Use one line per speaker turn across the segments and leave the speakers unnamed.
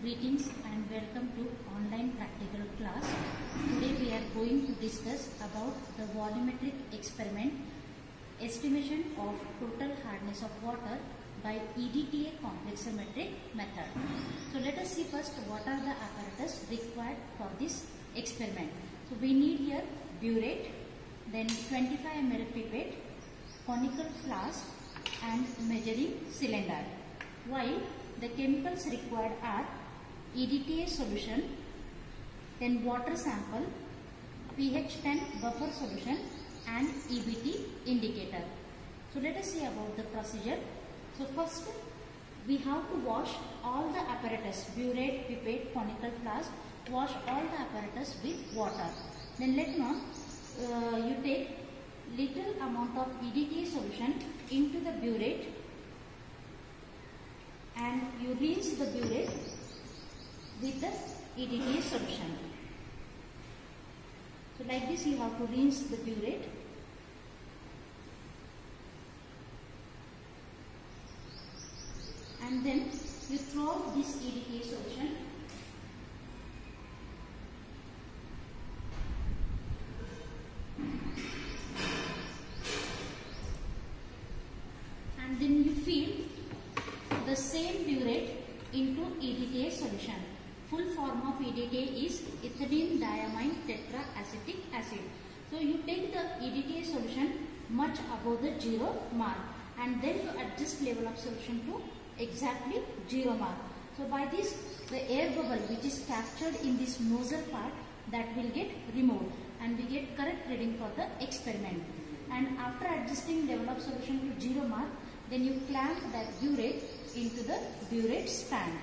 Greetings and welcome to online practical class. Today we are going to discuss about the volumetric experiment, estimation of total hardness of water by EDTA complexometric method. So let us see first what are the apparatus required for this experiment. So we need here burette, then 25 ml pipette, conical flask and measuring cylinder. While the chemicals required are EDTA solution, then water sample, pH 10 buffer solution and EBT indicator. So let us see about the procedure. So first we have to wash all the apparatus, burette, pipette, conical flask, wash all the apparatus with water. Then later on you take little amount of EDTA solution into the burette and you rinse the burette with the EDTA solution. So like this you have to rinse the burette. And then you throw this EDTA solution and then you fill the same burette into EDTA solution. Full form of EDTA is ethylene diamine tetraacetic acid. So you take the EDTA solution much above the 0 mark and then you adjust level of solution to exactly 0 mark. So by this the air bubble which is captured in this nozzle part, that will get removed and we get correct reading for the experiment. And after adjusting level of solution to 0 mark, then you clamp that burette into the burette stand.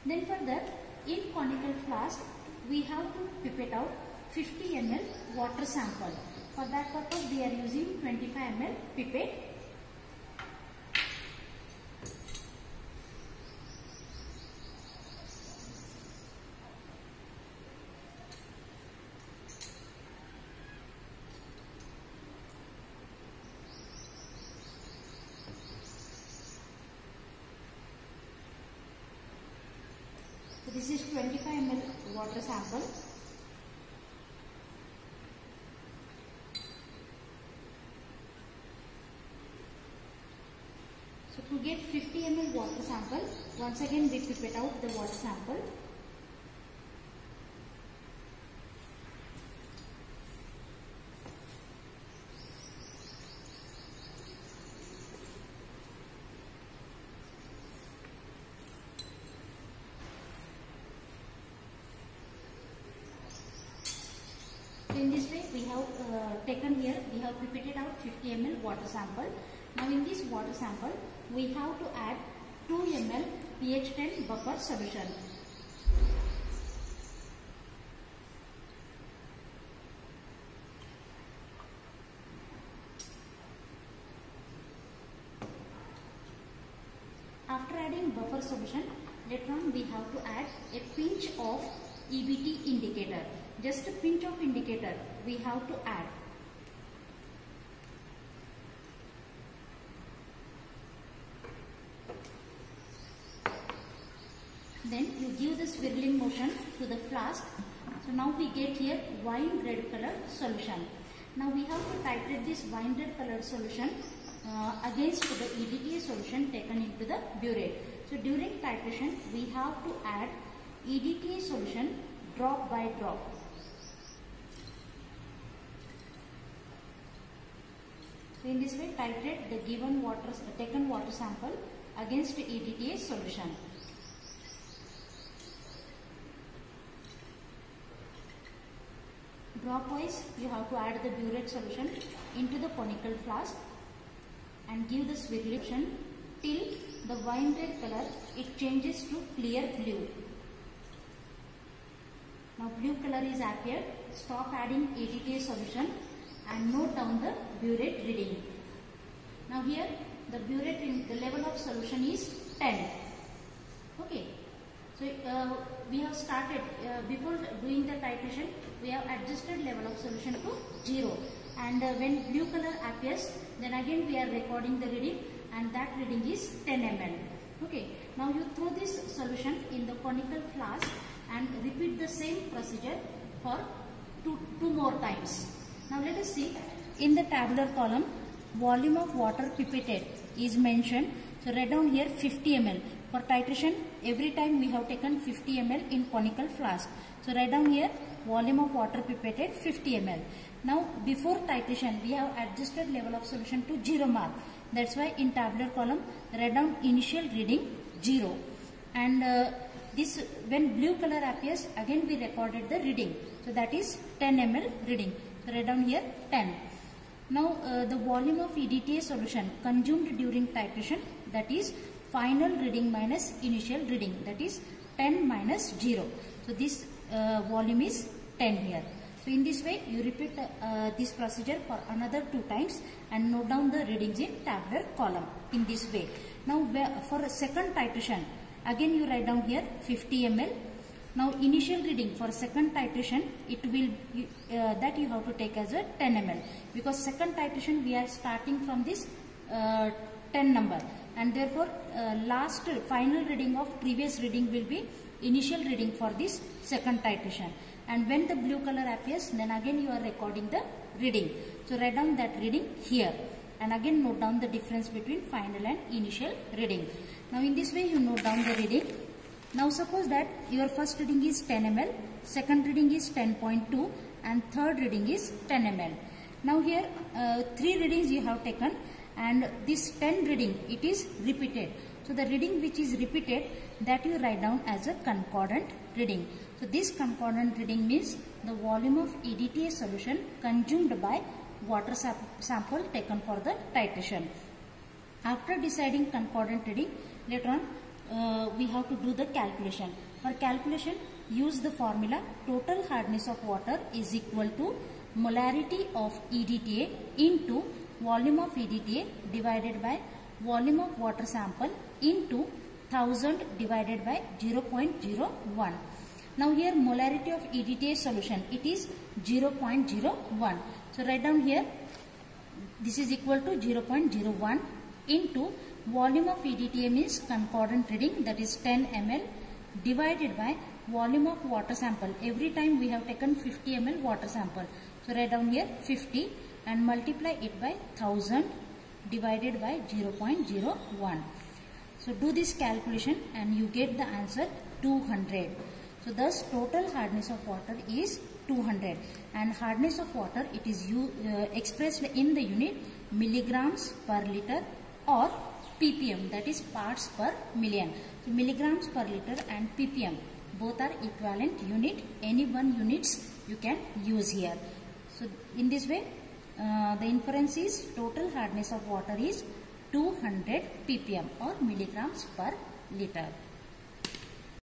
Then further, in conical flask, we have to pipette out 50 ml water sample. For that purpose, we are using 25 ml pipette. So this is 25 ml water sample. So to get 50 ml water sample, once again we pipette out the water sample. In this way we have taken here, we have pipetted out 50 ml water sample. Now in this water sample we have to add 2 ml pH 10 buffer solution. After adding buffer solution, later on we have to add a pinch of EBT indicator. Just a pinch of indicator we have to add. Then you give the swirling motion to the flask. So now we get here wine red color solution. Now we have to titrate this wine red color solution against the EDTA solution taken into the burette. So during titration we have to add EDTA solution drop by drop. So in this way titrate the given taken water sample against the EDTA solution. Drop wise you have to add the burette solution into the conical flask and give the swirling till the wine red color it changes to clear blue. Now blue color is appeared. Stop adding EDTA solution and note down the burette reading. Now here the burette in the level of solution is 10. Okay. So we have started before doing the titration we have adjusted level of solution to 0 and when blue color appears then again we are recording the reading and that reading is 10 ml. Okay, now you throw this solution in the conical flask and repeat the same procedure for two more times. Now let us see, in the tabular column, volume of water pipetted is mentioned. So write down here 50 ml. For titration, every time we have taken 50 ml in conical flask. So write down here volume of water pipetted 50 ml. Now before titration, we have adjusted level of solution to 0 mark. That's why in tabular column, write down initial reading 0. And this, when blue color appears, again we recorded the reading. So that is 10 ml reading. So write down here 10. Now the volume of EDTA solution consumed during titration, that is final reading minus initial reading, that is 10 minus 0. So this volume is 10 here. So in this way you repeat this procedure for another 2 times and note down the readings in tabular column in this way. Now for a second titration, again you write down here 50 ml. Now initial reading for second titration, it will that you have to take as a 10 ml, because second titration we are starting from this 10 number, and therefore last final reading of previous reading will be initial reading for this second titration. And when the blue color appears, then again you are recording the reading. So write down that reading here and again note down the difference between final and initial reading. Now in this way you note down the reading. Now suppose that your first reading is 10 ml, second reading is 10.2 and third reading is 10 ml. Now here 3 readings you have taken, and this 10 reading, it is repeated. So the reading which is repeated, that you write down as a concordant reading. So this concordant reading means the volume of EDTA solution consumed by water sample taken for the titration. After deciding concordant reading, later on we have to do the calculation. For calculation, use the formula total hardness of water is equal to molarity of EDTA into volume of EDTA divided by volume of water sample into 1000 divided by 0.01. Now here molarity of EDTA solution, it is 0.01. So write down here, this is equal to 0.01 into volume of EDTA means concordant reading, that is 10 ml, divided by volume of water sample. Every time we have taken 50 ml water sample. So write down here 50 and multiply it by 1000 divided by 0.01. So do this calculation and you get the answer 200. So thus total hardness of water is 200, and hardness of water, it is expressed in the unit milligrams per liter or ppm, that is parts per million. So milligrams per liter and ppm, both are equivalent unit. Any one units you can use here. So in this way the inference is total hardness of water is 200 ppm or milligrams per liter.